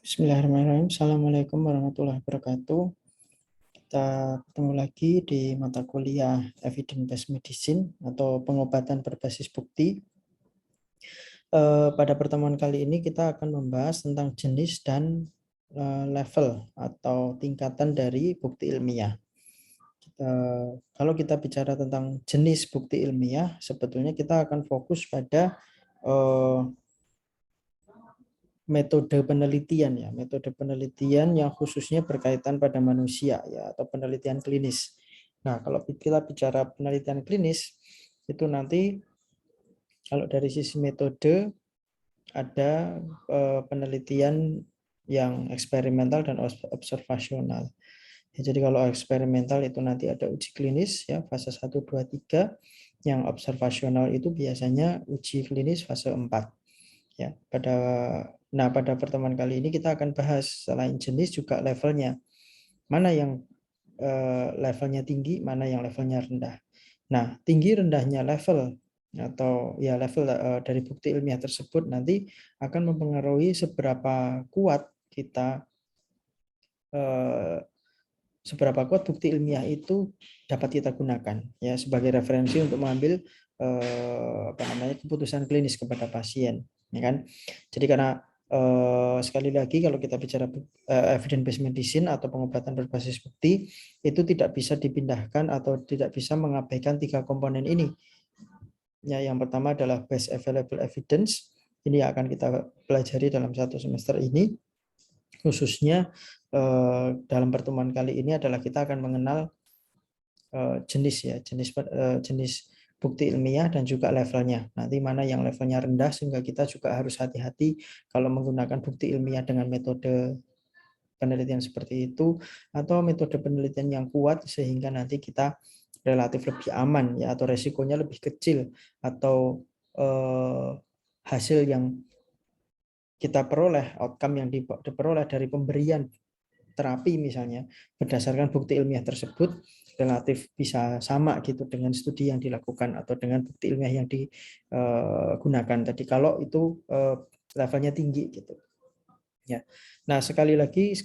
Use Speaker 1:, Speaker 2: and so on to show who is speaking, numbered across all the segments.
Speaker 1: Bismillahirrahmanirrahim. Assalamualaikum warahmatullahi wabarakatuh. Kita ketemu lagi di mata kuliah Evidence Based Medicine atau pengobatan berbasis bukti. Pada pertemuan kali ini kita akan membahas tentang jenis dan level atau tingkatan dari bukti ilmiah. Kalau kita bicara tentang jenis bukti ilmiah, sebetulnya kita akan fokus pada metode penelitian ya, metode penelitian yang khususnya berkaitan pada manusia ya atau penelitian klinis. Nah, kalau kita bicara penelitian klinis itu nanti kalau dari sisi metode ada penelitian yang eksperimental dan observasional. Ya, jadi kalau eksperimental itu nanti ada uji klinis ya fase 1 2 3, yang observasional itu biasanya uji klinis fase 4. Ya, pada pertemuan kali ini kita akan bahas selain jenis juga levelnya. Mana yang levelnya tinggi, mana yang levelnya rendah. Nah, tinggi rendahnya level atau ya level dari bukti ilmiah tersebut nanti akan mempengaruhi seberapa kuat kita seberapa kuat bukti ilmiah itu dapat kita gunakan ya sebagai referensi untuk mengambil keputusan klinis kepada pasien, ya kan? Jadi karena sekali lagi kalau kita bicara evidence based medicine atau pengobatan berbasis bukti itu tidak bisa dipindahkan atau tidak bisa mengabaikan 3 komponen ini. Ya, yang pertama adalah best available evidence. Ini akan kita pelajari dalam 1 semester ini. Khususnya dalam pertemuan kali ini adalah kita akan mengenal jenis bukti ilmiah dan juga levelnya. Nanti mana yang levelnya rendah sehingga kita juga harus hati-hati kalau menggunakan bukti ilmiah dengan metode penelitian seperti itu atau metode penelitian yang kuat sehingga nanti kita relatif lebih aman ya atau resikonya lebih kecil atau hasil yang kita peroleh, outcome yang diperoleh dari pemberian terapi misalnya berdasarkan bukti ilmiah tersebut relatif bisa sama gitu dengan studi yang dilakukan atau dengan bukti ilmiah yang digunakan tadi kalau itu levelnya tinggi gitu ya. Nah, sekali lagi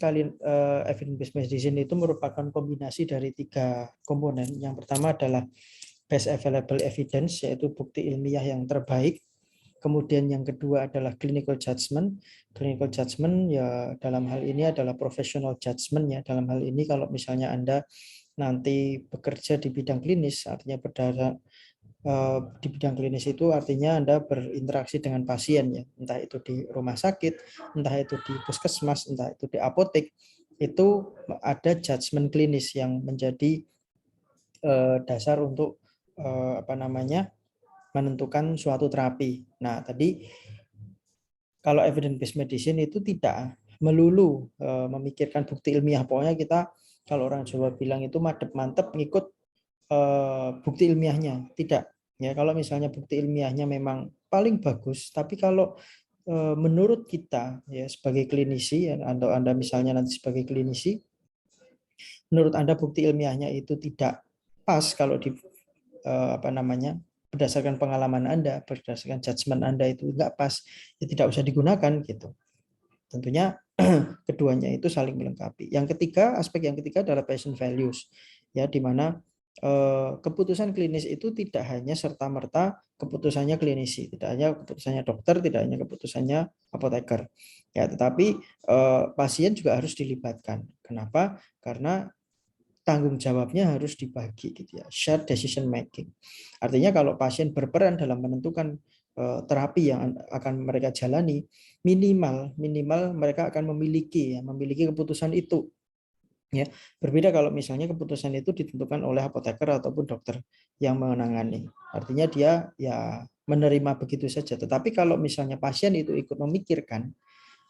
Speaker 1: evidence based medicine itu merupakan kombinasi dari 3 komponen. Yang pertama adalah best available evidence, yaitu bukti ilmiah yang terbaik. Kemudian yang kedua adalah clinical judgment. Clinical judgment ya dalam hal ini adalah professional judgment ya. Dalam hal ini kalau misalnya Anda nanti bekerja di bidang klinis, artinya di bidang klinis itu artinya Anda berinteraksi dengan pasien ya. Entah itu di rumah sakit, entah itu di puskesmas, entah itu di apotek, itu ada judgment klinis yang menjadi dasar untuk menentukan suatu terapi. Nah, tadi kalau evidence based medicine itu tidak melulu memikirkan bukti ilmiah. Pokoknya kita kalau orang Jawa bilang itu madep mantep ngikut bukti ilmiahnya. Tidak. Ya, kalau misalnya bukti ilmiahnya memang paling bagus, tapi kalau menurut kita ya sebagai klinisi ya, atau Anda misalnya nanti sebagai klinisi, menurut Anda bukti ilmiahnya itu tidak pas kalau di berdasarkan pengalaman Anda, berdasarkan judgement Anda itu enggak pas, ya tidak usah digunakan gitu. Tentunya keduanya itu saling melengkapi. Aspek yang ketiga adalah patient values, ya di mana keputusan klinis itu tidak hanya serta-merta keputusannya klinisi, tidak hanya keputusannya dokter, tidak hanya keputusannya apoteker, ya, tetapi pasien juga harus dilibatkan. Kenapa? Karena tanggung jawabnya harus dibagi gitu ya, shared decision making. Artinya kalau pasien berperan dalam menentukan terapi yang akan mereka jalani, minimal mereka akan memiliki keputusan itu ya. Berbeda kalau misalnya keputusan itu ditentukan oleh apoteker ataupun dokter yang menangani. Artinya dia ya menerima begitu saja. Tetapi kalau misalnya pasien itu ikut memikirkan,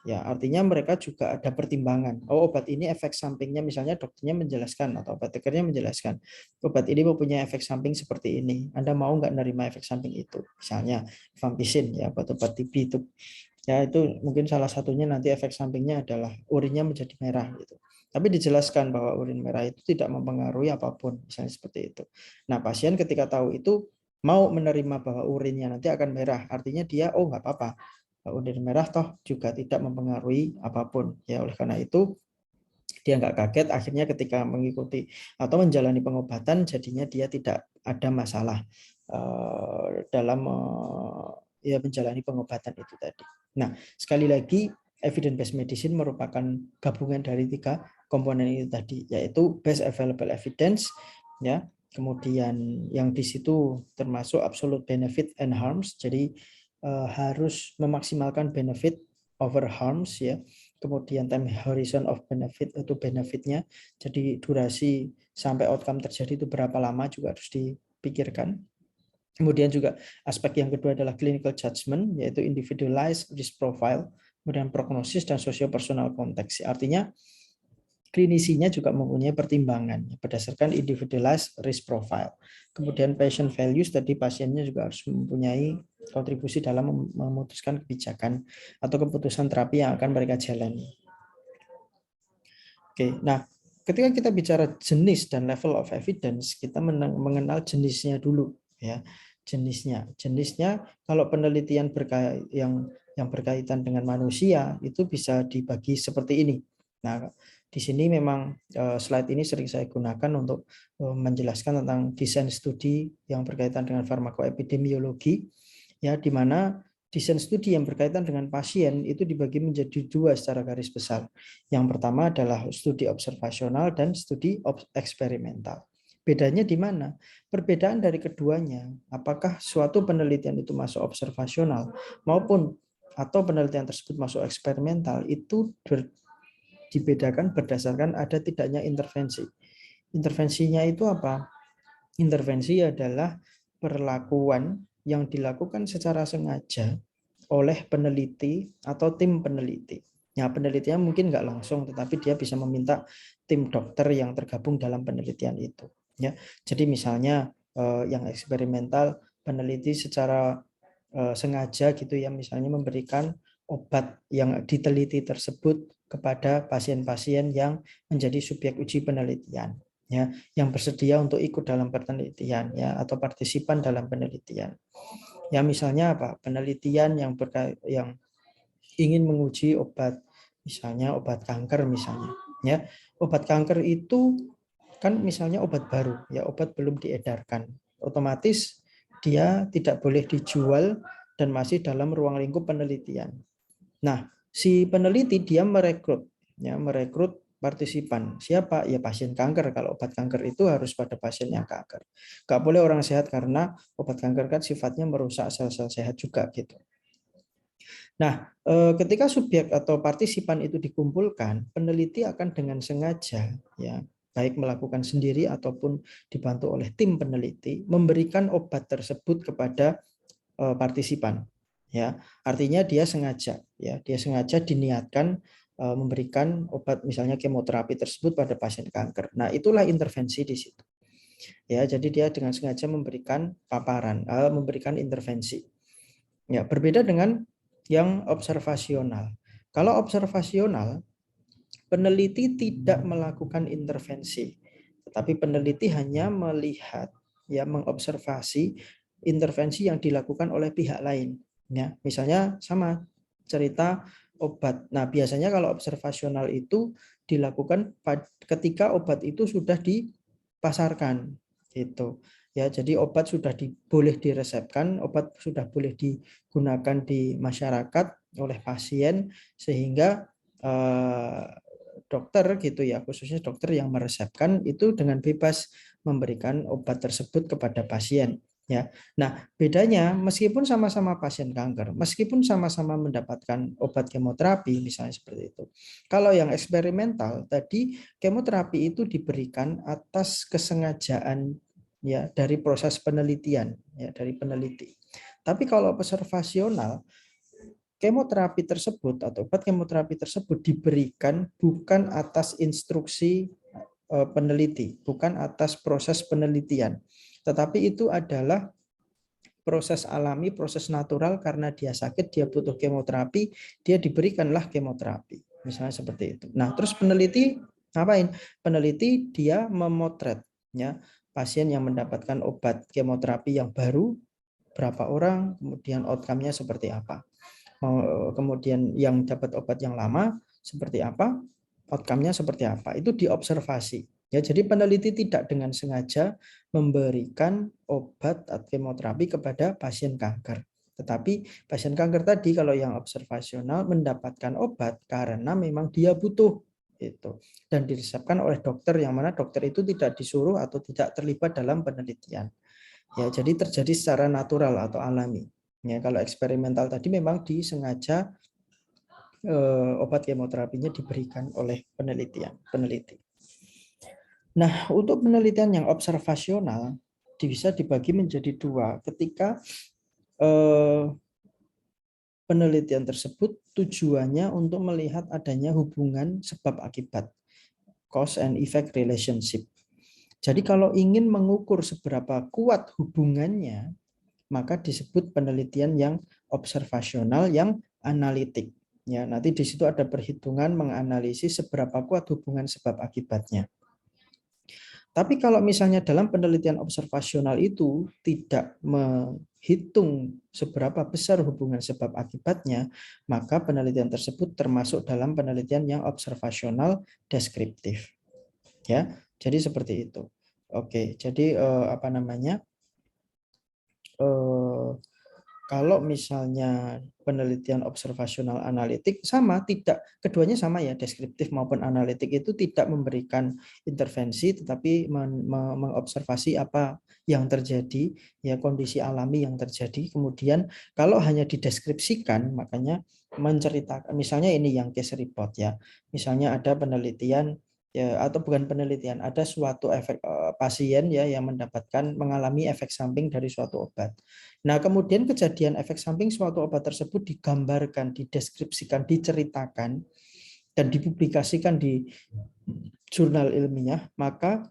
Speaker 1: ya, artinya mereka juga ada pertimbangan. Oh, obat ini efek sampingnya misalnya dokternya menjelaskan atau apotekernya menjelaskan. Obat ini mempunyai efek samping seperti ini. Anda mau nggak nerima efek samping itu? Misalnya vampicin ya, obat-obat TB itu. Ya, itu mungkin salah satunya nanti efek sampingnya adalah urinnya menjadi merah gitu. Tapi dijelaskan bahwa urin merah itu tidak mempengaruhi apapun, misalnya seperti itu. Nah, pasien ketika tahu itu mau menerima bahwa urinnya nanti akan merah, artinya dia oh nggak apa-apa. urin merah toh juga tidak mempengaruhi apapun. Ya, oleh karena itu dia nggak kaget akhirnya ketika mengikuti atau menjalani pengobatan jadinya dia tidak ada masalah dalam ya menjalani pengobatan itu tadi. Nah, sekali lagi evidence based medicine merupakan gabungan dari 3 komponen itu tadi, yaitu best available evidence, ya, kemudian yang di situ termasuk absolute benefit and harms, jadi harus memaksimalkan benefit over harms, ya. Kemudian time horizon of benefit itu benefitnya, jadi durasi sampai outcome terjadi itu berapa lama juga harus dipikirkan. Kemudian juga aspek yang kedua adalah clinical judgment, yaitu individualized risk profile, kemudian prognosis dan socio-personal konteks. Artinya klinisinya juga mempunyai pertimbangan berdasarkan individualized risk profile. Kemudian patient values, tadi pasiennya juga harus mempunyai kontribusi dalam memutuskan kebijakan atau keputusan terapi yang akan mereka jalani. Oke, nah ketika kita bicara jenis dan level of evidence, kita mengenal jenisnya dulu, ya. Jenisnya kalau penelitian yang berkaitan dengan manusia itu bisa dibagi seperti ini. Nah, di sini memang slide ini sering saya gunakan untuk menjelaskan tentang desain studi yang berkaitan dengan farmakoepidemiologi, ya, di mana desain studi yang berkaitan dengan pasien itu dibagi menjadi 2 secara garis besar. Yang pertama adalah studi observasional dan studi eksperimental. Bedanya di mana? Perbedaan dari keduanya, apakah suatu penelitian itu masuk observasional maupun atau penelitian tersebut masuk eksperimental, itu dibedakan berdasarkan ada tidaknya intervensi. Intervensinya itu apa? Intervensi adalah perlakuan yang dilakukan secara sengaja oleh peneliti atau tim peneliti. Ya, penelitian mungkin nggak langsung, tetapi dia bisa meminta tim dokter yang tergabung dalam penelitian itu. Ya, jadi misalnya yang eksperimental, peneliti secara sengaja gitu ya, misalnya memberikan obat yang diteliti tersebut kepada pasien-pasien yang menjadi subjek uji penelitian, ya, yang bersedia untuk ikut dalam penelitian, ya, atau partisipan dalam penelitian. Ya, misalnya apa? Penelitian yang ingin menguji obat, misalnya obat kanker misalnya, ya. Obat kanker itu kan misalnya obat baru, ya, obat belum diedarkan. Otomatis dia tidak boleh dijual dan masih dalam ruang lingkup penelitian. Nah, si peneliti dia merekrut, ya, merekrut partisipan. Siapa? Ya pasien kanker. Kalau obat kanker itu harus pada pasien yang kanker. Nggak boleh orang sehat karena obat kanker kan sifatnya merusak sel-sel sehat juga gitu. Nah, ketika subjek atau partisipan itu dikumpulkan, peneliti akan dengan sengaja, ya, baik melakukan sendiri ataupun dibantu oleh tim peneliti, memberikan obat tersebut kepada partisipan. Ya, artinya dia sengaja, ya, dia sengaja diniatkan memberikan obat misalnya kemoterapi tersebut pada pasien kanker. Nah, itulah intervensi di situ. Ya, jadi dia dengan sengaja memberikan paparan, memberikan intervensi. Ya, berbeda dengan yang observasional. Kalau observasional, peneliti tidak melakukan intervensi, tetapi peneliti hanya melihat, ya, mengobservasi intervensi yang dilakukan oleh pihak lain. Ya, misalnya sama cerita obat. Nah, biasanya kalau observasional itu dilakukan ketika obat itu sudah dipasarkan, gitu. Ya, jadi obat sudah boleh diresepkan, obat sudah boleh digunakan di masyarakat oleh pasien sehingga dokter gitu ya, khususnya dokter yang meresepkan itu dengan bebas memberikan obat tersebut kepada pasien, ya. Nah, bedanya meskipun sama-sama pasien kanker, meskipun sama-sama mendapatkan obat kemoterapi misalnya seperti itu. Kalau yang eksperimental tadi, kemoterapi itu diberikan atas kesengajaan, ya, dari proses penelitian, ya, dari peneliti. Tapi kalau observasional, kemoterapi tersebut atau obat kemoterapi tersebut diberikan bukan atas instruksi peneliti, bukan atas proses penelitian, tetapi itu adalah proses alami, proses natural, karena dia sakit, dia butuh kemoterapi, dia diberikanlah kemoterapi. Misalnya seperti itu. Nah, terus peneliti ngapain? Peneliti dia memotret, ya, pasien yang mendapatkan obat kemoterapi yang baru, berapa orang, kemudian outcome-nya seperti apa. kemudian yang dapat obat yang lama seperti apa, outcome-nya seperti apa, itu diobservasi. Ya, jadi peneliti tidak dengan sengaja memberikan obat atau kemoterapi kepada pasien kanker. Tetapi pasien kanker tadi kalau yang observasional mendapatkan obat karena memang dia butuh itu, dan diresepkan oleh dokter yang mana dokter itu tidak disuruh atau tidak terlibat dalam penelitian. Ya, jadi terjadi secara natural atau alami. Ya, kalau eksperimental tadi memang disengaja obat kemoterapinya diberikan oleh peneliti. Nah, untuk penelitian yang observasional bisa dibagi menjadi dua. Ketika penelitian tersebut tujuannya untuk melihat adanya hubungan sebab akibat, cause and effect relationship. Jadi kalau ingin mengukur seberapa kuat hubungannya, maka disebut penelitian yang observasional yang analitik. Ya, nanti di situ ada perhitungan menganalisis seberapa kuat hubungan sebab akibatnya. Tapi kalau misalnya dalam penelitian observasional itu tidak menghitung seberapa besar hubungan sebab akibatnya, maka penelitian tersebut termasuk dalam penelitian yang observasional deskriptif. Ya, jadi seperti itu. Oke, jadi apa namanya? Kalau misalnya penelitian observasional analitik sama, tidak, keduanya sama ya, deskriptif maupun analitik itu tidak memberikan intervensi tetapi mengobservasi apa yang terjadi, ya kondisi alami yang terjadi. Kemudian kalau hanya dideskripsikan, makanya menceritakan, misalnya ini yang case report ya, misalnya ada penelitian ya, atau bukan penelitian, ada suatu efek pasien ya yang mengalami efek samping dari suatu obat. Nah, kemudian kejadian efek samping suatu obat tersebut digambarkan, dideskripsikan, diceritakan dan dipublikasikan di jurnal ilmiah, maka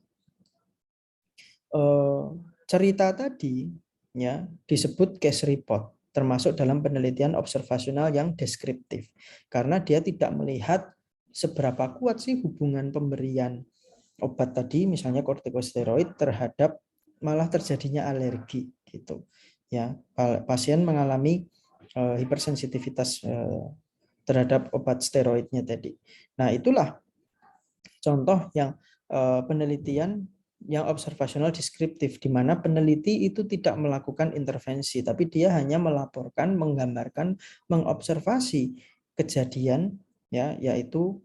Speaker 1: cerita tadi ya disebut case report, termasuk dalam penelitian observasional yang deskriptif, karena dia tidak melihat seberapa kuat sih hubungan pemberian obat tadi, misalnya kortikosteroid, terhadap malah terjadinya alergi gitu. Ya, pasien mengalami hipersensitivitas terhadap obat steroidnya tadi. Nah, itulah contoh yang penelitian yang observasional deskriptif, di mana peneliti itu tidak melakukan intervensi, tapi dia hanya melaporkan, menggambarkan, mengobservasi kejadian, ya, yaitu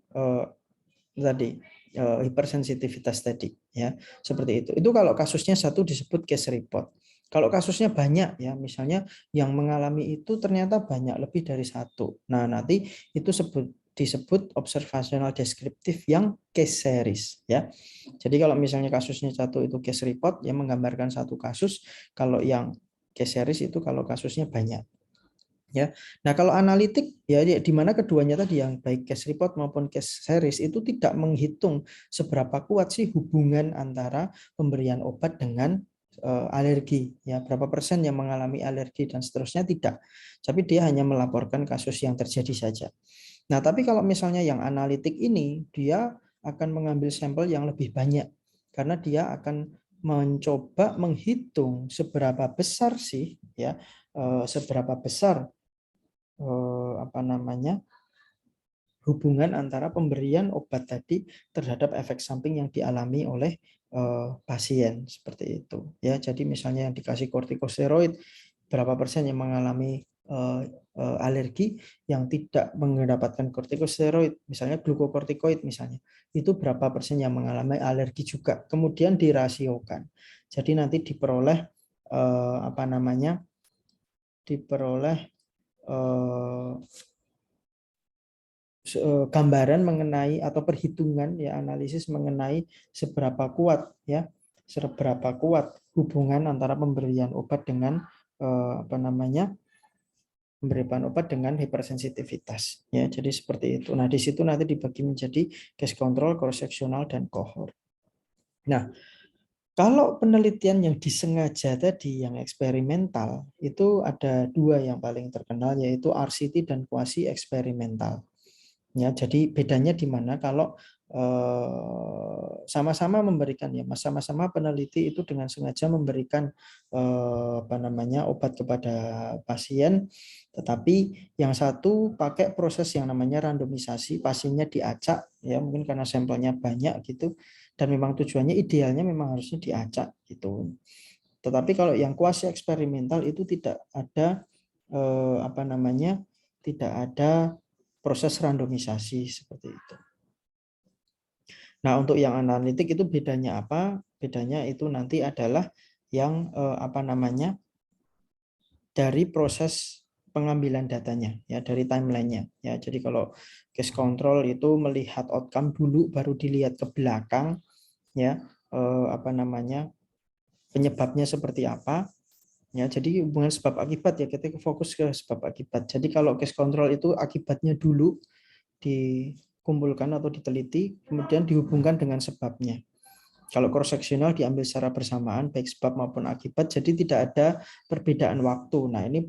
Speaker 1: tadi hipersensitivitas tadi, ya, seperti itu. Itu kalau kasusnya satu disebut case report. Kalau kasusnya banyak ya, misalnya yang mengalami itu ternyata banyak, lebih dari satu. Nah, nanti itu disebut observational deskriptif yang case series ya. Jadi kalau misalnya kasusnya satu itu case report yang menggambarkan satu kasus, kalau yang case series itu kalau kasusnya banyak. Ya. Nah, kalau analitik ya di mana keduanya tadi yang baik case report maupun case series itu tidak menghitung seberapa kuat sih hubungan antara pemberian obat dengan alergi, ya berapa persen yang mengalami alergi dan seterusnya, tidak. Tapi dia hanya melaporkan kasus yang terjadi saja. Nah, tapi kalau misalnya yang analitik ini dia akan mengambil sampel yang lebih banyak karena dia akan mencoba menghitung seberapa besar sih ya seberapa besar apa namanya hubungan antara pemberian obat tadi terhadap efek samping yang dialami oleh pasien, seperti itu ya. Jadi misalnya yang dikasih kortikosteroid, berapa persen yang mengalami alergi, yang tidak mendapatkan kortikosteroid misalnya glukokortikoid misalnya, itu berapa persen yang mengalami alergi juga, kemudian dirasiokan. Jadi nanti diperoleh apa namanya diperoleh gambaran mengenai atau perhitungan ya, analisis mengenai seberapa kuat ya, seberapa kuat hubungan antara pemberian obat dengan apa namanya pemberian obat dengan hipersensitivitas ya. Jadi seperti itu. Nah, di situ nanti dibagi menjadi case control, cross sectional dan cohort. Nah, kalau penelitian yang disengaja tadi, yang eksperimental, itu ada dua yang paling terkenal, yaitu RCT dan kuasi eksperimental. Ya, jadi bedanya di mana kalau sama-sama memberikan ya, sama-sama peneliti itu dengan sengaja memberikan apa namanya obat kepada pasien, tetapi yang satu pakai proses yang namanya randomisasi, pasiennya diacak ya, mungkin karena sampelnya banyak gitu, dan memang tujuannya idealnya memang harusnya diacak gitu. Tetapi kalau yang kuasi eksperimental itu tidak ada apa namanya, tidak ada proses randomisasi seperti itu. Nah, untuk yang analitik itu bedanya apa? Bedanya itu nanti adalah yang apa namanya, dari proses pengambilan datanya ya, dari timelinenya ya. Jadi kalau case control itu melihat outcome dulu baru dilihat ke belakang ya, apa namanya, penyebabnya seperti apa. Ya, jadi hubungan sebab akibat ya, kita fokus ke sebab akibat. Jadi kalau case control itu akibatnya dulu dikumpulkan atau diteliti, kemudian dihubungkan dengan sebabnya. Kalau cross sectional diambil secara bersamaan baik sebab maupun akibat, jadi tidak ada perbedaan waktu. Nah, ini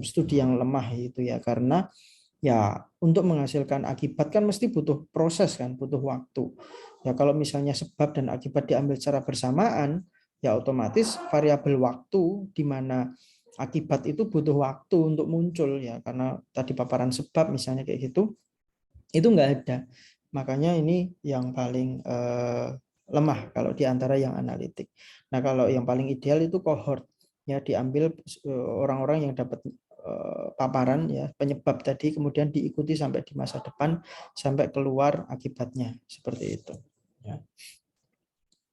Speaker 1: studi yang lemah itu ya, karena ya untuk menghasilkan akibat kan mesti butuh proses kan, butuh waktu. Ya kalau misalnya sebab dan akibat diambil secara bersamaan, ya otomatis variabel waktu di mana akibat itu butuh waktu untuk muncul ya, karena tadi paparan sebab misalnya kayak gitu, itu enggak ada. Makanya ini yang paling lemah kalau di antara yang analitik. Nah, kalau yang paling ideal itu cohort ya, diambil orang-orang yang dapat paparan ya penyebab tadi, kemudian diikuti sampai di masa depan sampai keluar akibatnya seperti itu ya.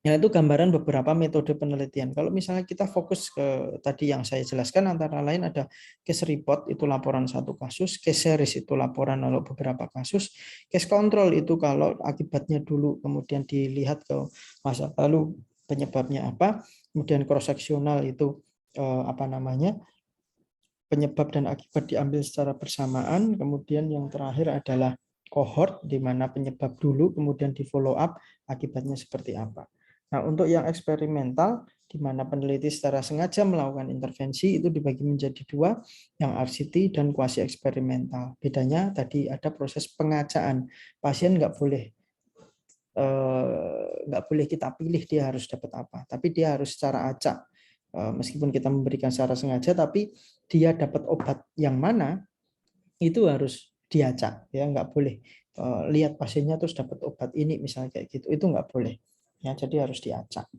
Speaker 1: Ya, itu gambaran beberapa metode penelitian. Kalau misalnya kita fokus ke tadi yang saya jelaskan, antara lain ada case report, itu laporan satu kasus, case series itu laporan lalu beberapa kasus, case control itu kalau akibatnya dulu kemudian dilihat ke masa lalu penyebabnya apa, kemudian cross sectional itu apa namanya, penyebab dan akibat diambil secara bersamaan, kemudian yang terakhir adalah cohort di mana penyebab dulu kemudian di follow up akibatnya seperti apa. Nah, untuk yang eksperimental di mana peneliti secara sengaja melakukan intervensi itu dibagi menjadi dua, yang RCT dan kuasi eksperimental. Bedanya tadi ada proses pengacaan. Pasien nggak boleh kita pilih dia harus dapat apa, tapi dia harus secara acak. Meskipun kita memberikan secara sengaja, tapi dia dapat obat yang mana itu harus diacak ya, nggak boleh lihat pasiennya terus dapat obat ini misalnya kayak gitu, itu nggak boleh ya, jadi harus diacak.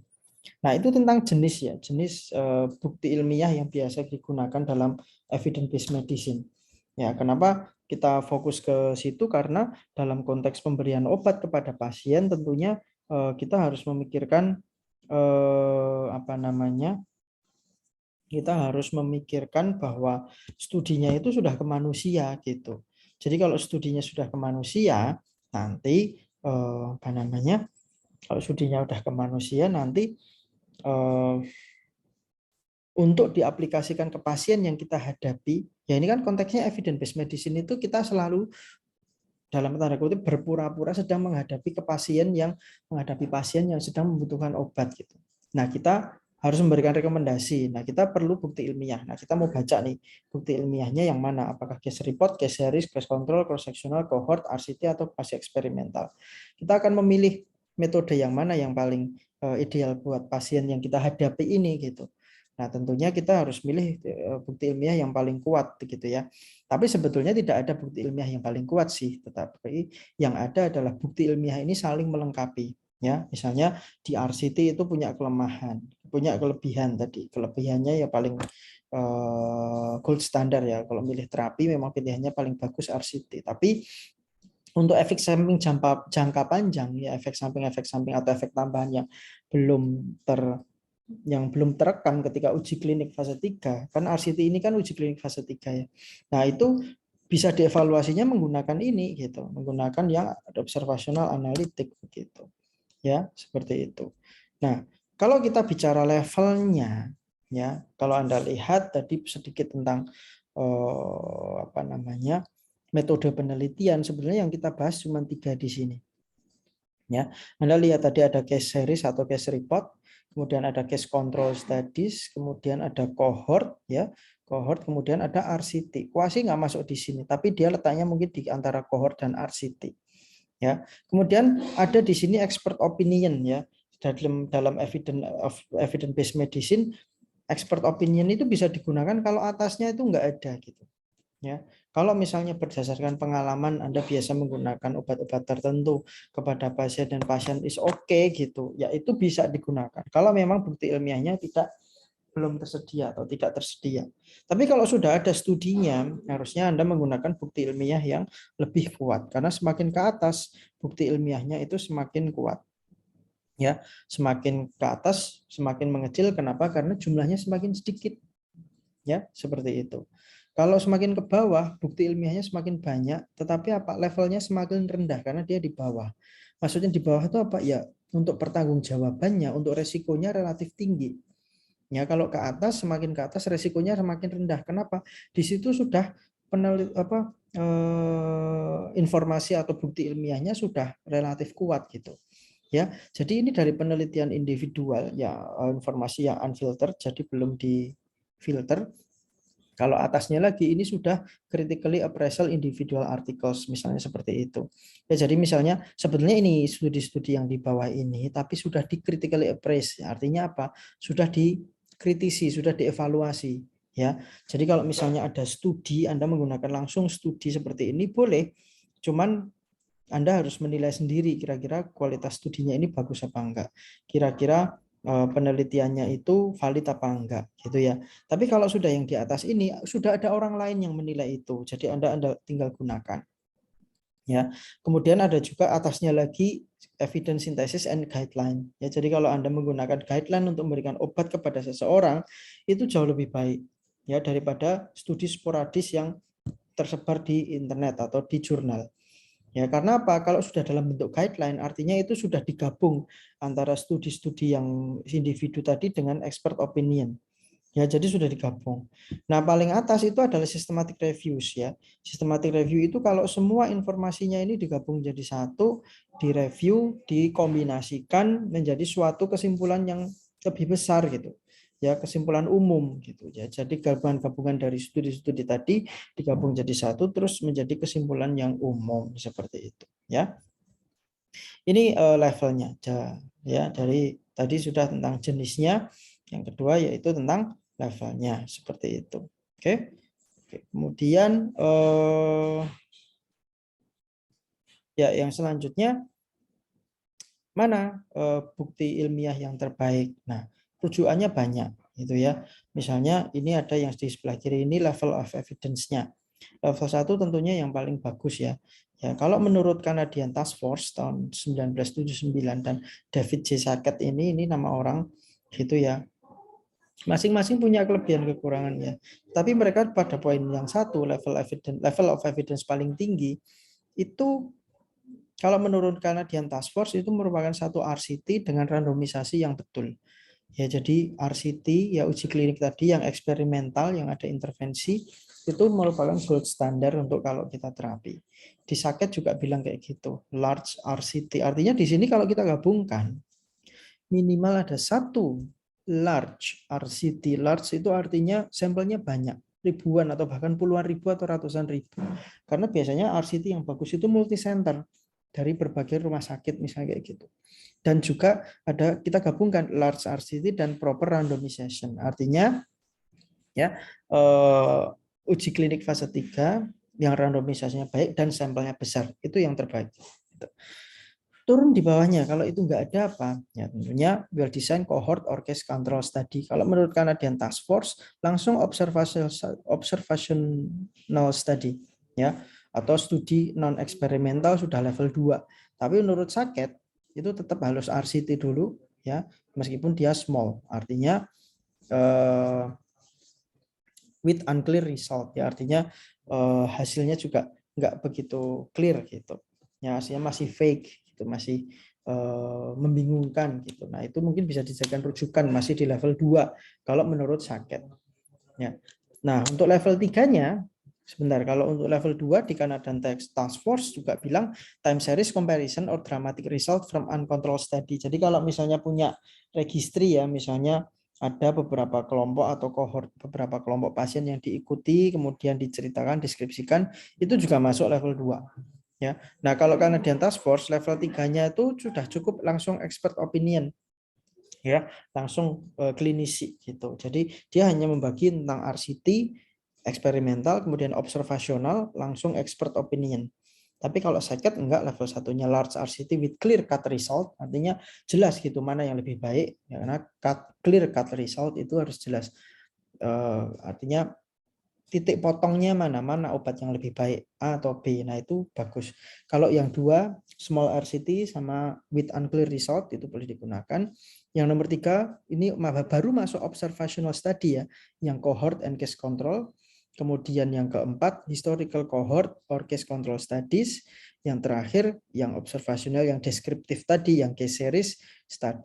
Speaker 1: Nah, itu tentang jenis ya, jenis bukti ilmiah yang biasa digunakan dalam evidence based medicine ya. Kenapa kita fokus ke situ? Karena dalam konteks pemberian obat kepada pasien tentunya kita harus memikirkan apa namanya, kita harus memikirkan bahwa studinya itu sudah ke manusia gitu. Jadi kalau studinya sudah ke manusia, nanti apa namanya? Kalau studinya sudah ke manusia, nanti untuk diaplikasikan ke pasien yang kita hadapi, ya ini kan konteksnya evidence based medicine, itu kita selalu dalam tanda kutip berpura-pura sedang menghadapi pasien yang sedang membutuhkan obat gitu. Nah, kita harus memberikan rekomendasi. Nah, kita perlu bukti ilmiah. Nah, kita mau baca nih bukti ilmiahnya yang mana? Apakah case report, case series, case control, cross sectional, cohort, RCT atau quasi eksperimental. Kita akan memilih metode yang mana yang paling ideal buat pasien yang kita hadapi ini gitu. Nah, tentunya kita harus milih bukti ilmiah yang paling kuat gitu ya. Tapi sebetulnya tidak ada bukti ilmiah yang paling kuat sih, tetapi yang ada adalah bukti ilmiah ini saling melengkapi ya. Misalnya di RCT itu punya kelemahan, punya kelebihan tadi. Kelebihannya ya paling gold standar ya. Kalau milih terapi memang pilihannya paling bagus RCT. Tapi untuk efek samping jangka panjang ya, efek samping atau efek tambahan yang belum terekam ketika uji klinik fase 3, kan RCT ini kan uji klinik fase 3 ya. Nah, itu bisa dievaluasinya menggunakan ini gitu, menggunakan yang observasional analitik begitu. Ya, seperti itu. Nah, kalau kita bicara levelnya ya, kalau Anda lihat tadi sedikit tentang apa namanya? Metode penelitian, sebenarnya yang kita bahas cuma 3 di sini. Ya, Anda lihat tadi ada case series atau case report, kemudian ada case control studies, kemudian ada cohort ya, Cohort, kemudian ada RCT. Quasi nggak masuk di sini, tapi dia letaknya mungkin di antara cohort dan RCT. Ya, kemudian ada di sini expert opinion ya. Dalam evidence based medicine, expert opinion itu bisa digunakan kalau atasnya itu nggak ada gitu. Ya, kalau misalnya berdasarkan pengalaman Anda biasa menggunakan obat-obat tertentu kepada pasien dan pasien is okay gitu, ya itu bisa digunakan. Kalau memang bukti ilmiahnya belum tersedia atau tidak tersedia. Tapi kalau sudah ada studinya, harusnya Anda menggunakan bukti ilmiah yang lebih kuat karena semakin ke atas bukti ilmiahnya itu semakin kuat. Ya, semakin ke atas semakin mengecil. Kenapa? Karena jumlahnya semakin sedikit. Ya, seperti itu. Kalau semakin ke bawah, bukti ilmiahnya semakin banyak, tetapi apa? Levelnya semakin rendah karena dia di bawah. Maksudnya di bawah itu apa? Ya, untuk pertanggungjawabannya, untuk resikonya relatif tinggi. Ya, kalau ke atas, semakin ke atas resikonya semakin rendah. Kenapa? Di situ sudah informasi atau bukti ilmiahnya sudah relatif kuat gitu. Ya, jadi ini dari penelitian individual ya, informasi yang unfiltered, jadi belum difilter. Kalau atasnya lagi ini sudah critically appraisal individual articles, misalnya seperti itu. Ya, jadi misalnya sebetulnya ini studi-studi yang di bawah ini, tapi sudah di critically appraised. Artinya apa? Sudah dikritisi, sudah dievaluasi. Ya, jadi kalau misalnya ada studi, Anda menggunakan langsung studi seperti ini boleh, cuman Anda harus menilai sendiri kira-kira kualitas studinya ini bagus apa enggak. Kira-kira penelitiannya itu valid apa enggak gitu ya. Tapi kalau sudah yang di atas ini sudah ada orang lain yang menilai itu. Jadi Anda tinggal gunakan. Ya. Kemudian ada juga atasnya lagi evidence synthesis and guideline. Ya, jadi kalau Anda menggunakan guideline untuk memberikan obat kepada seseorang itu jauh lebih baik ya daripada studi sporadis yang tersebar di internet atau di jurnal. Ya, karena apa? Kalau sudah dalam bentuk guideline, artinya itu sudah digabung antara studi-studi yang individu tadi dengan expert opinion. Ya, jadi sudah digabung. Nah, paling atas itu adalah systematic reviews ya. Systematic review itu kalau semua informasinya ini digabung jadi satu, direview, dikombinasikan menjadi suatu kesimpulan yang lebih besar gitu. Ya, kesimpulan umum gitu ya. Jadi gabungan-gabungan dari studi-studi tadi digabung jadi satu terus menjadi kesimpulan yang umum seperti itu ya. Ini levelnya ya, dari tadi sudah tentang jenisnya, yang kedua yaitu tentang levelnya seperti itu. Oke. Kemudian ya yang selanjutnya mana bukti ilmiah yang terbaik. Nah, rujukannya banyak gitu ya. Misalnya ini ada yang di sebelah kiri ini level of evidence-nya. Level 1 tentunya yang paling bagus ya. Ya, kalau menurut Canadian Task Force tahun 1979 dan David J. Sackett ini nama orang gitu ya. Masing-masing punya kelebihan kekurangannya. Tapi mereka pada poin yang satu, level of evidence paling tinggi itu kalau menurut Canadian Task Force itu merupakan satu RCT dengan randomisasi yang betul. Ya, jadi RCT ya uji klinik tadi yang eksperimental yang ada intervensi itu merupakan gold standar untuk kalau kita terapi. Di Sackett juga bilang kayak gitu, large RCT. Artinya di sini kalau kita gabungkan minimal ada satu large RCT. Large itu artinya sampelnya banyak, ribuan atau bahkan puluhan ribu atau ratusan ribu. Karena biasanya RCT yang bagus itu multi center dari berbagai rumah sakit misalnya kayak gitu. Dan juga ada kita gabungkan large RCT dan proper randomization. Artinya ya uji klinik fase 3 yang randomisasinya baik dan sampelnya besar itu yang terbaik. Turun di bawahnya kalau itu nggak ada apa ya tentunya well design cohort or case control study. Kalau menurut Canadian Task Force langsung observational study ya atau studi non eksperimental sudah level 2. Tapi menurut Sackett itu tetap harus RCT dulu ya meskipun dia small. Artinya with unclear result ya artinya hasilnya juga nggak begitu clear gitu. Ya hasilnya masih fake gitu, masih membingungkan gitu. Nah, itu mungkin bisa dijadikan rujukan masih di level 2 kalau menurut Sackett. Ya. Nah, untuk level 3-nya sebentar, kalau untuk level 2 di Canadian Task Force juga bilang time series comparison or dramatic result from uncontrolled study. Jadi kalau misalnya punya registry ya, misalnya ada beberapa kelompok atau kohort, beberapa kelompok pasien yang diikuti, kemudian diceritakan, deskripsikan, itu juga masuk level 2. Ya. Nah, kalau Canadian Task Force level 3-nya itu sudah cukup langsung expert opinion. Ya, langsung klinisi gitu. Jadi dia hanya membagi tentang RCT, eksperimental, kemudian observasional, langsung expert opinion. Tapi kalau second enggak, level satunya large RCT with clear cut result, artinya jelas gitu mana yang lebih baik, ya, karena clear cut result itu harus jelas. Artinya titik potongnya mana obat yang lebih baik, A atau B. Nah itu bagus. Kalau yang dua small RCT sama with unclear result itu boleh digunakan. Yang nomor 3 ini baru masuk observational study ya, yang cohort and case control. Kemudian yang keempat, historical cohort or case control studies. Yang terakhir, yang observational, yang deskriptif tadi, yang case series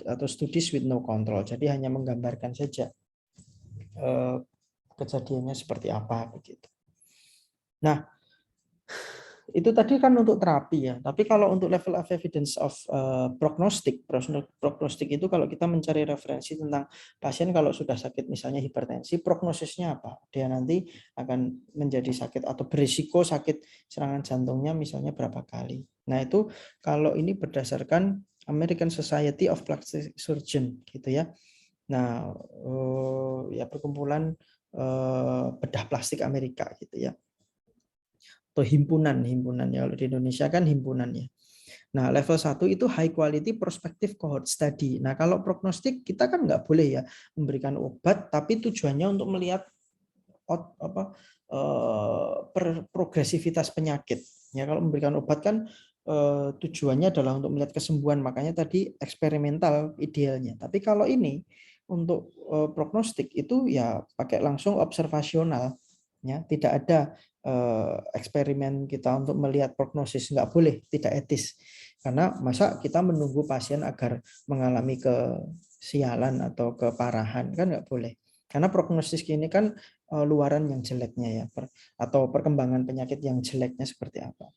Speaker 1: atau studies with no control. Jadi hanya menggambarkan saja kejadiannya seperti apa begitu. Nah, itu tadi kan untuk terapi ya. Tapi kalau untuk level of evidence of prognostik itu kalau kita mencari referensi tentang pasien kalau sudah sakit misalnya hipertensi, prognosisnya apa? Dia nanti akan menjadi sakit atau berisiko sakit serangan jantungnya misalnya berapa kali. Nah, itu kalau ini berdasarkan American Society of Plastic Surgeon gitu ya. Nah, ya perkumpulan bedah plastik Amerika gitu ya. Atau himpunan ya, kalau di Indonesia kan himpunannya. Nah, level 1 itu high quality prospective cohort study. Nah, kalau prognostik kita kan nggak boleh ya memberikan obat, tapi tujuannya untuk melihat progresivitas penyakit. Ya, kalau memberikan obat kan tujuannya adalah untuk melihat kesembuhan, makanya tadi eksperimental idealnya. Tapi kalau ini untuk prognostik itu ya pakai langsung observasional, ya tidak ada eksperimen kita untuk melihat prognosis, nggak boleh, tidak etis. Karena masa kita menunggu pasien agar mengalami kesialan atau keparahan, kan nggak boleh. Karena prognosis ini kan luaran yang jeleknya ya, atau perkembangan penyakit yang jeleknya seperti apa.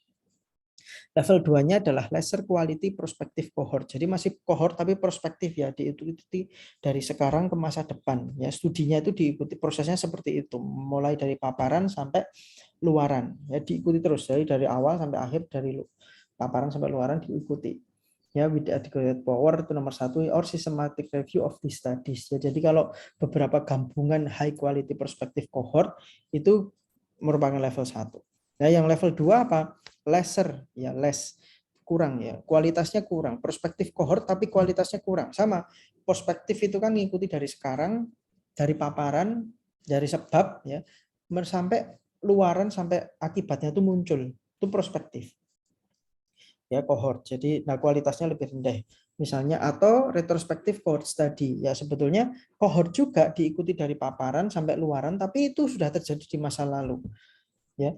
Speaker 1: Level 2-nya adalah lesser quality prospective cohort. Jadi masih cohort tapi prospektif ya, diikuti dari sekarang ke masa depan. Ya, studinya itu diikuti prosesnya seperti itu, mulai dari paparan sampai luaran. Ya, diikuti terus dari awal sampai akhir, dari paparan sampai luaran diikuti. Ya, with adequate power itu nomor 1, or systematic review of the studies. Ya, jadi kalau beberapa gabungan high quality prospective cohort itu merupakan level 1. Nah, yang level 2 apa? Lesser, ya less, kurang ya. Kualitasnya kurang. Prospektif cohort tapi kualitasnya kurang. Sama, prospektif itu kan ngikuti dari sekarang, dari paparan, dari sebab ya, sampai luaran sampai akibatnya itu muncul. Itu prospektif. Ya, cohort. Jadi nah kualitasnya lebih rendah. Misalnya atau retrospektif cohort study. Ya sebetulnya cohort juga diikuti dari paparan sampai luaran tapi itu sudah terjadi di masa lalu. Ya.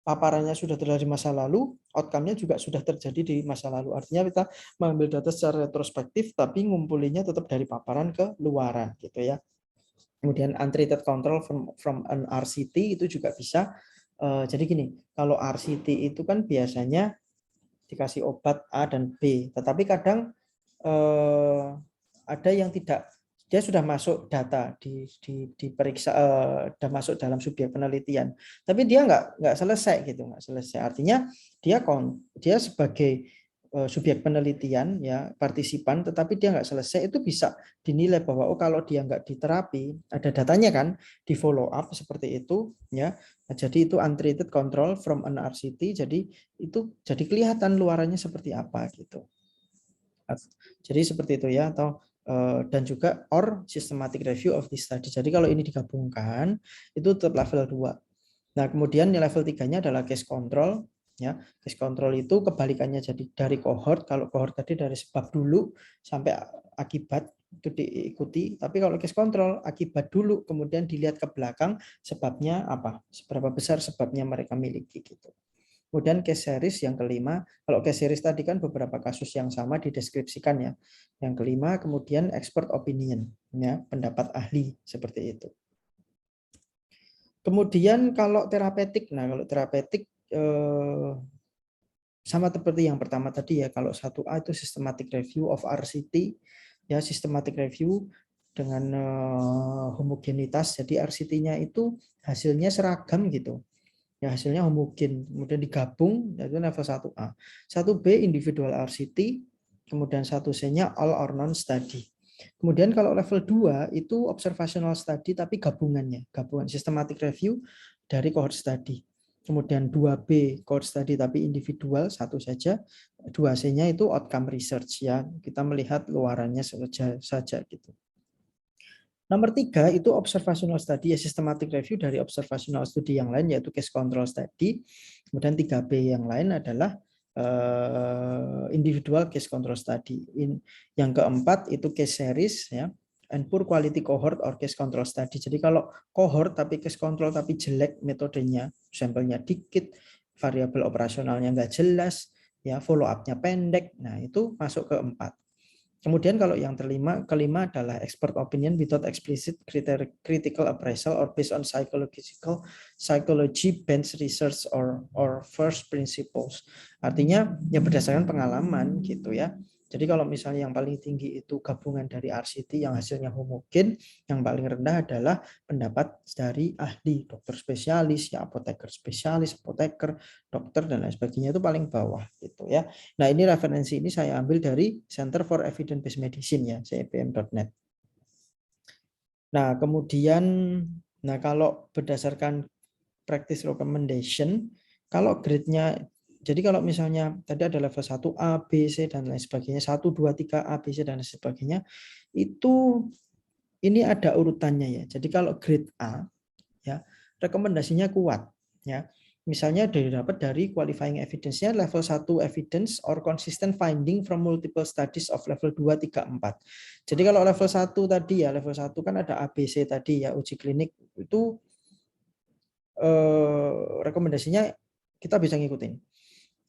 Speaker 1: Paparannya sudah terjadi di masa lalu, outcome-nya juga sudah terjadi di masa lalu. Artinya kita mengambil data secara retrospektif tapi ngumpulinnya tetap dari paparan ke luaran gitu ya. Kemudian untreated control from an RCT itu juga bisa. Jadi gini, kalau RCT itu kan biasanya dikasih obat A dan B, tetapi kadang ada yang tidak, dia sudah masuk data diperiksa, sudah masuk dalam subjek penelitian, tapi dia nggak selesai gitu, nggak selesai. Artinya dia sebagai subjek penelitian ya partisipan, tetapi dia nggak selesai, itu bisa dinilai bahwa oh kalau dia nggak diterapi, ada datanya kan, di follow up seperti itu ya. Nah, jadi itu untreated control from an RCT, jadi itu jadi kelihatan luarannya seperti apa gitu. Jadi seperti itu ya, atau dan juga or systematic review of the study. Jadi kalau ini digabungkan itu tetap level 2. Nah, kemudian level 3-nya adalah case control ya. Case control itu kebalikannya, jadi dari cohort. Kalau cohort tadi dari sebab dulu sampai akibat itu diikuti, tapi kalau case control akibat dulu kemudian dilihat ke belakang sebabnya apa, seberapa besar sebabnya mereka miliki gitu. Kemudian case series yang kelima, kalau case series tadi kan beberapa kasus yang sama dideskripsikan ya. Yang kelima kemudian expert opinion ya, pendapat ahli seperti itu. Kemudian kalau terapeutik, nah kalau terapeutik sama seperti yang pertama tadi ya, kalau 1A itu systematic review of RCT, ya systematic review dengan homogenitas, jadi RCT-nya itu hasilnya seragam gitu. Ya, hasilnya homogen, kemudian digabung, yaitu level 1A. 1B individual RCT, kemudian 1C-nya all or non study. Kemudian kalau level 2 itu observational study tapi gabungan systematic review dari cohort study. Kemudian 2B cohort study tapi individual satu saja. 2C-nya itu outcome research, ya. Kita melihat luarannya saja gitu. Nomor 3 itu observational study, ya systematic review dari observational study yang lain, yaitu case control study. Kemudian 3B yang lain adalah individual case control study. Yang keempat itu case series, ya, and poor quality cohort or case control study. Jadi kalau cohort tapi case control tapi jelek metodenya, sampelnya dikit, variabel operasionalnya nggak jelas, ya, follow up-nya pendek, nah itu masuk ke 4. Kemudian kalau yang kelima adalah expert opinion without explicit critical appraisal or based on psychology based research or first principles. Artinya ya berdasarkan pengalaman gitu, ya. Jadi kalau misalnya yang paling tinggi itu gabungan dari RCT yang hasilnya homogen, yang paling rendah adalah pendapat dari ahli, dokter spesialis, ya, apoteker spesialis, apoteker, dokter dan lain sebagainya, itu paling bawah gitu, ya. Nah, ini referensi ini saya ambil dari Center for Evidence Based Medicine, ya, cepm.net. Nah, kemudian kalau berdasarkan practice recommendation, kalau grade-nya, jadi kalau misalnya tadi ada level 1A, B, C dan lain sebagainya, 1, 2, 3 A, B, C dan lain sebagainya, itu ini ada urutannya, ya. Jadi kalau grade A, ya, rekomendasinya kuat, ya. Misalnya dapat dari qualifying evidence-nya level 1 evidence or consistent finding from multiple studies of level 2, 3, 4. Jadi kalau level 1 tadi, ya, level 1 kan ada ABC tadi, ya, uji klinik itu rekomendasinya kita bisa ngikutin.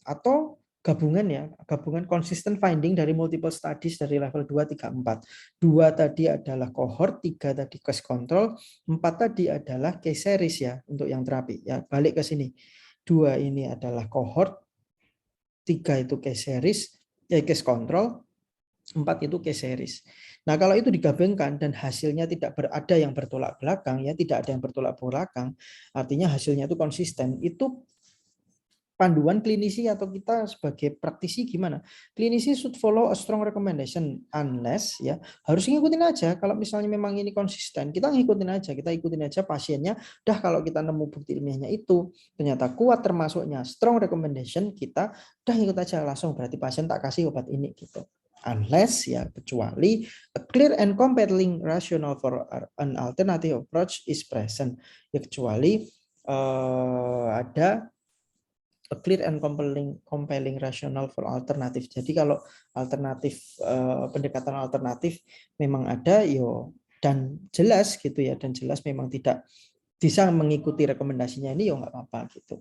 Speaker 1: Atau gabungan, ya, gabungan consistent finding dari multiple studies dari level 2, 3, 4. 2 tadi adalah cohort, 3 tadi case control, 4 tadi adalah case series, ya, untuk yang terapi. Ya, balik ke sini. 2 ini adalah cohort, 3 itu case series, case control, 4 itu case series. Nah, kalau itu digabungkan dan hasilnya tidak ada yang bertolak belakang, ya, tidak ada yang bertolak belakang, artinya hasilnya itu konsisten. Itu panduan klinisi atau kita sebagai praktisi gimana? Klinisi should follow a strong recommendation unless, ya, harus ngikutin aja. Kalau misalnya memang ini konsisten, kita ikutin aja pasiennya. Dah, kalau kita nemu bukti ilmiahnya itu ternyata kuat termasuknya strong recommendation, kita dah ikut aja langsung, berarti pasien tak kasih obat ini gitu. Unless, ya, kecuali a clear and compelling rationale for an alternative approach is present. Ya, kecuali ada a clear and compelling rational for alternatif. Jadi kalau alternatif, pendekatan alternatif memang ada, yo, dan jelas gitu, ya, dan jelas memang tidak bisa mengikuti rekomendasinya ini, yo, nggak apa-apa gitu.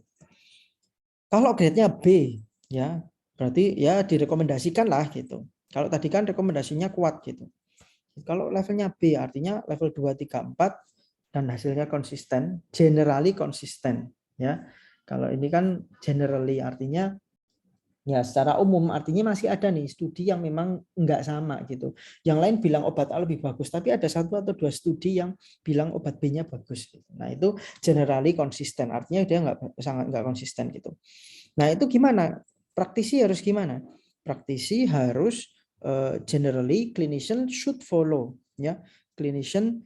Speaker 1: Kalau grade-nya B, ya, berarti ya direkomendasikan lah gitu. Kalau tadi kan rekomendasinya kuat gitu. Kalau levelnya B artinya level 2, 3, 4 dan hasilnya konsisten, generally konsisten, ya. Kalau ini kan generally artinya ya secara umum, artinya masih ada nih studi yang memang enggak sama gitu. Yang lain bilang obat A lebih bagus, tapi ada 1 atau 2 studi yang bilang obat B-nya bagus gitu. Nah, itu generally konsisten, artinya dia sangat enggak konsisten gitu. Nah, itu gimana? Praktisi harus gimana? Praktisi harus generally clinician should follow, ya. Clinician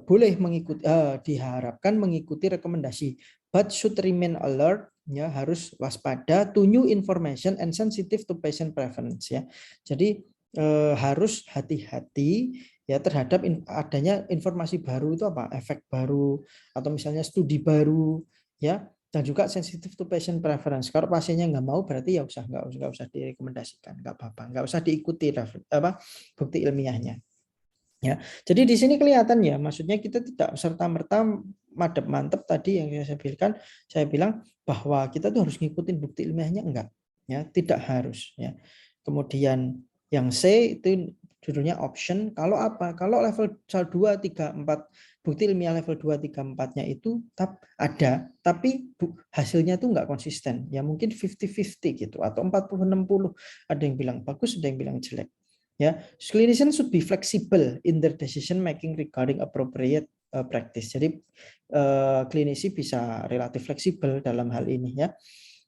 Speaker 1: boleh mengikuti, diharapkan mengikuti rekomendasi, but should remain alert, ya, harus waspada to new information and sensitive to patient preference, ya. Jadi harus hati-hati, ya, terhadap adanya informasi baru itu apa, efek baru atau misalnya studi baru, ya, dan juga sensitive to patient preference. Kalau pasiennya nggak mau, berarti ya nggak usah direkomendasikan, nggak apa-apa, nggak usah diikuti bukti ilmiahnya. Ya, jadi di sini kelihatan, ya, maksudnya kita tidak serta-merta mantep tadi yang saya bilang bahwa kita tuh harus ngikutin bukti ilmiahnya, enggak, ya, tidak harus, ya. Kemudian yang C itu judulnya option. Kalau apa? Kalau level 2, 3, 4 bukti ilmiah level 2, 3, 4-nya itu ada, tapi hasilnya itu enggak konsisten. Ya, mungkin 50-50 gitu atau 40-60. Ada yang bilang bagus, ada yang bilang jelek. Ya, clinician should be flexible in their decision making regarding appropriate practice. Jadi klinisi bisa relatif fleksibel dalam hal ini ya.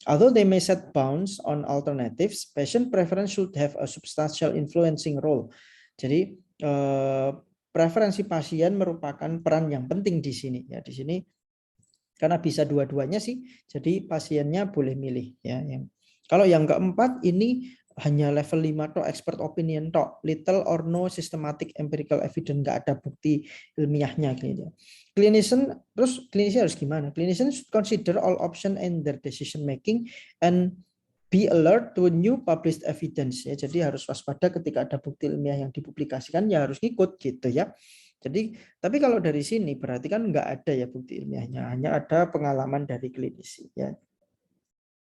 Speaker 1: Although they may set bounds on alternatives, patient preference should have a substantial influencing role. Jadi preferensi pasien merupakan peran yang penting di sini ya. Di sini karena bisa dua-duanya sih. Jadi pasiennya boleh milih ya. Kalau yang keempat ini hanya level 5 tok, expert opinion tok, little or no systematic empirical evidence, nggak ada bukti ilmiahnya gitu. Klinisi harus gimana? Clinician should consider all option in their decision making and be alert to new published evidence ya. Jadi harus waspada ketika ada bukti ilmiah yang dipublikasikan ya harus ngikut gitu ya. Jadi tapi kalau dari sini berarti kan nggak ada ya bukti ilmiahnya, hanya ada pengalaman dari klinisi ya.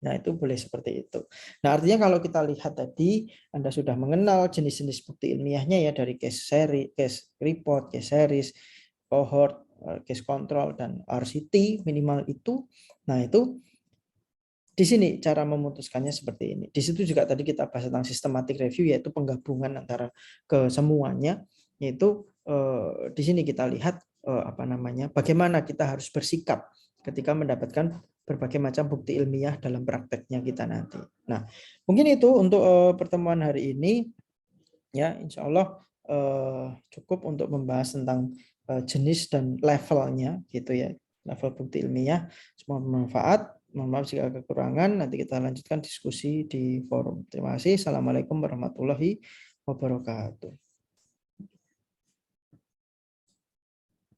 Speaker 1: Nah, itu boleh seperti itu. Nah, artinya kalau kita lihat tadi, Anda sudah mengenal jenis-jenis bukti ilmiahnya ya dari case series, case report, case series, cohort, case control, dan RCT minimal itu. Nah, itu di sini cara memutuskannya seperti ini. Di situ juga tadi kita bahas tentang systematic review, yaitu penggabungan antara kesemuanya, yaitu di sini kita lihat bagaimana kita harus bersikap ketika mendapatkan berbagai macam bukti ilmiah dalam prakteknya kita nanti. Nah, mungkin itu untuk pertemuan hari ini ya, insya Allah cukup untuk membahas tentang jenis dan levelnya gitu ya, level bukti ilmiah. Semua bermanfaat. Mohon maaf jika ada kekurangan. Nanti kita lanjutkan diskusi di forum. Terima kasih. Assalamualaikum warahmatullahi wabarakatuh.